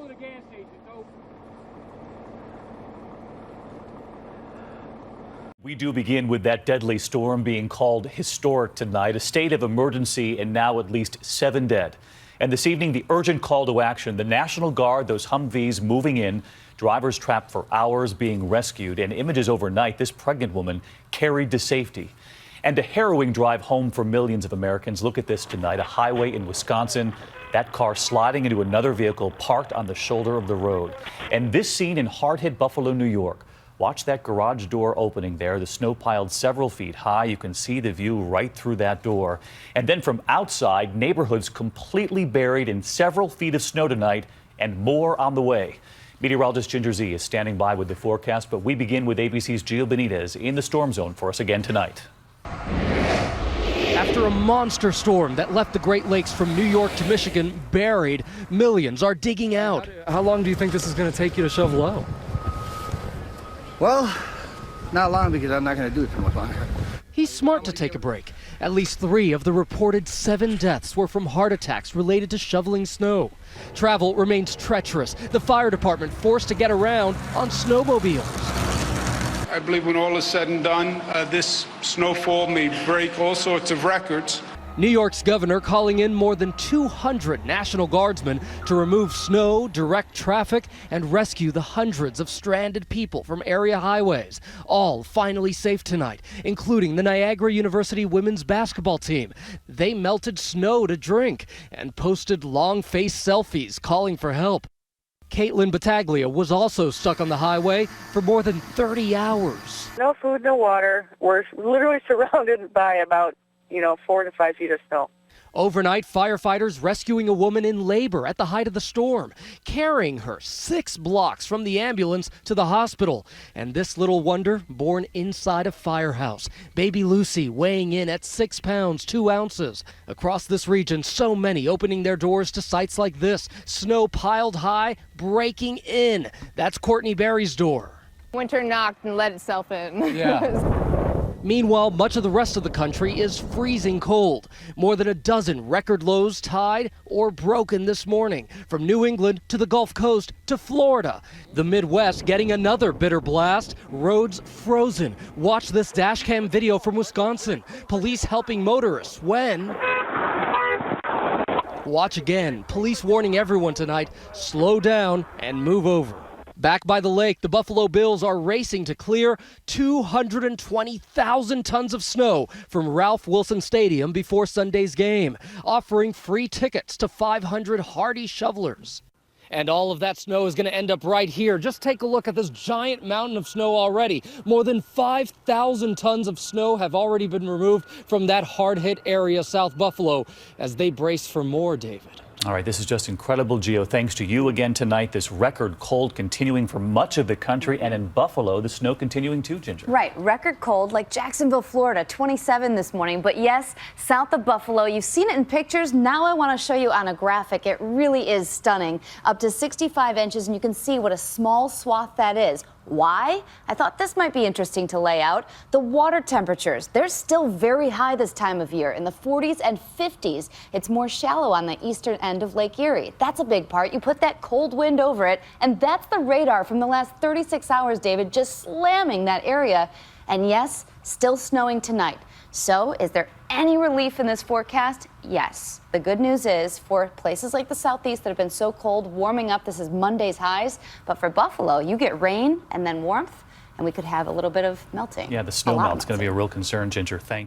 to the gas station. It's open. We do begin with that deadly storm being called historic tonight, a state of emergency and now at least 7 dead. And this evening, the urgent call to action, the National Guard, those Humvees moving in, drivers trapped for hours being rescued, and images overnight, this pregnant woman carried to safety. And a harrowing drive home for millions of Americans. Look at this tonight, a highway in Wisconsin, that car sliding into another vehicle parked on the shoulder of the road. And this scene in hard-hit Buffalo, New York. Watch that garage door opening there. The snow piled several feet high. You can see the view right through that door. And then from outside, neighborhoods completely buried in several feet of snow tonight and more on the way. Meteorologist Ginger Z is standing by with the forecast, but we begin with ABC's Gio Benitez in the storm zone for us again tonight. After a monster storm that left the Great Lakes from New York to Michigan buried, millions are digging out. How long do you think this is going to take you to shovel out? Well, not long, because I'm not going to do it too much longer. He's smart to take a break. At least 3 of the reported 7 deaths were from heart attacks related to shoveling snow. Travel remains treacherous. The fire department forced to get around on snowmobiles. I believe when all is said and done, this snowfall may break all sorts of records. New York's governor calling in more than 200 National Guardsmen to remove snow, direct traffic, and rescue the hundreds of stranded people from area highways. All finally safe tonight, including the Niagara University women's basketball team. They melted snow to drink and posted long-face selfies calling for help. Caitlin Battaglia was also stuck on the highway for more than 30 hours. No food, no water. We're literally surrounded by about 4 to 5 feet of snow. Overnight, firefighters rescuing a woman in labor at the height of the storm, carrying her 6 blocks from the ambulance to the hospital. And this little wonder born inside a firehouse. Baby Lucy weighing in at 6 pounds, 2 ounces. Across this region, so many opening their doors to sites like this. Snow piled high, breaking in. That's Courtney Berry's door. Winter knocked and let itself in. Yeah. Meanwhile, much of the rest of the country is freezing cold. More than a dozen record lows tied or broken this morning, from New England to the Gulf Coast to Florida. The Midwest getting another bitter blast, roads frozen. Watch this dashcam video from Wisconsin. Police helping motorists when... Watch again. Police warning everyone tonight, slow down and move over. Back by the lake, the Buffalo Bills are racing to clear 220,000 tons of snow from Ralph Wilson Stadium before Sunday's game, offering free tickets to 500 hardy shovelers. And all of that snow is going to end up right here. Just take a look at this giant mountain of snow already. More than 5,000 tons of snow have already been removed from that hard-hit area, South Buffalo, as they brace for more, David. All right, this is just incredible, Gio. Thanks to you again tonight. This record cold continuing for much of the country, and in Buffalo, the snow continuing too, Ginger. Right, record cold like Jacksonville, Florida, 27 this morning. But yes, south of Buffalo, you've seen it in pictures. Now I want to show you on a graphic. It really is stunning. Up to 65 inches, and you can see what a small swath that is. Why? I thought this might be interesting to lay out. The water temperatures, they're still very high this time of year, in the 40s and 50s. It's more shallow on the eastern end of Lake Erie. That's a big part. You put that cold wind over it, and that's the radar from the last 36 hours, David, just slamming that area. And yes, still snowing tonight. So is there any relief in this forecast? Yes. The good news is for places like the southeast that have been so cold, warming up, this is Monday's highs. But for Buffalo, you get rain and then warmth, and we could have a little bit of melting. Yeah, the snow melt's going to be a real concern, Ginger. Thank you.